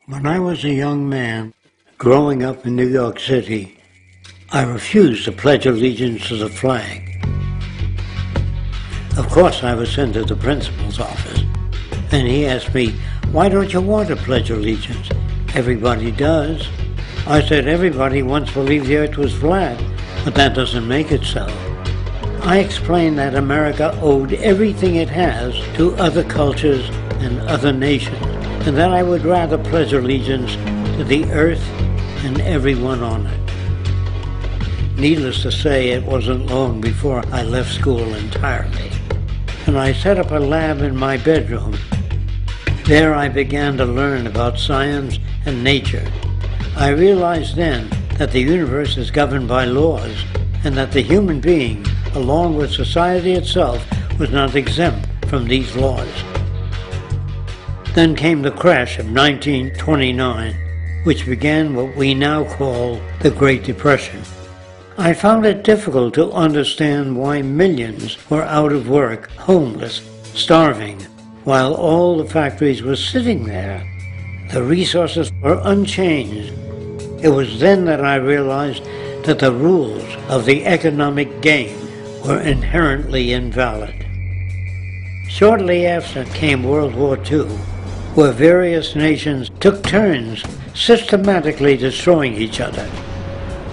When I was a young man, growing up in New York City, I refused to pledge allegiance to the flag. Of course, I was sent to the principal's office, and he asked me, "Why don't you want to pledge allegiance? Everybody does." I said, "Everybody once believed the earth was flat, but that doesn't make it so." I explained that America owed everything it has to other cultures and other nations, and that I would rather pledge allegiance to the earth and everyone on it. Needless to say, it wasn't long before I left school entirely, and I set up a lab in my bedroom. There I began to learn about science and nature. I realized then that the universe is governed by laws, and that the human being, along with society itself, was not exempt from these laws. Then came the crash of 1929, which began what we now call the Great Depression. I found it difficult to understand why millions were out of work, homeless, starving, while all the factories were sitting there. The resources were unchanged. It was then that I realized that the rules of the economic game were inherently invalid. Shortly after came World War II, where various nations took turns systematically destroying each other.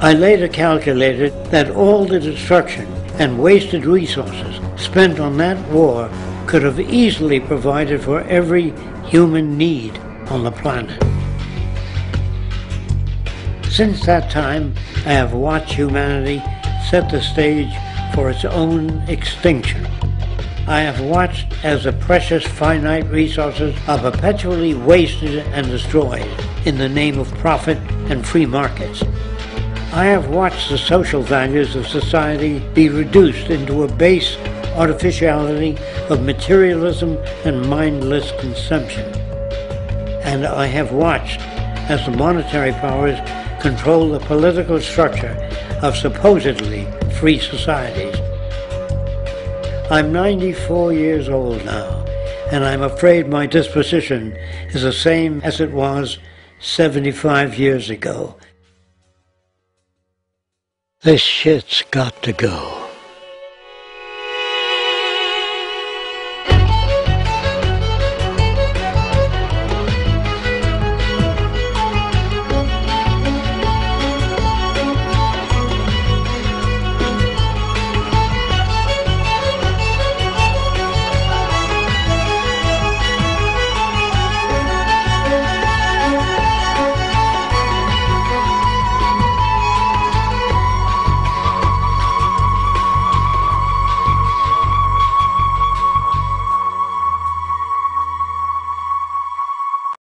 I later calculated that all the destruction and wasted resources spent on that war could have easily provided for every human need on the planet. Since that time, I have watched humanity set the stage for its own extinction. I have watched as the precious finite resources are perpetually wasted and destroyed in the name of profit and free markets. I have watched the social values of society be reduced into a base artificiality of materialism and mindless consumption. And I have watched as the monetary powers control the political structure of supposedly free societies. I'm 94 years old now, and I'm afraid my disposition is the same as it was 75 years ago. This shit's got to go.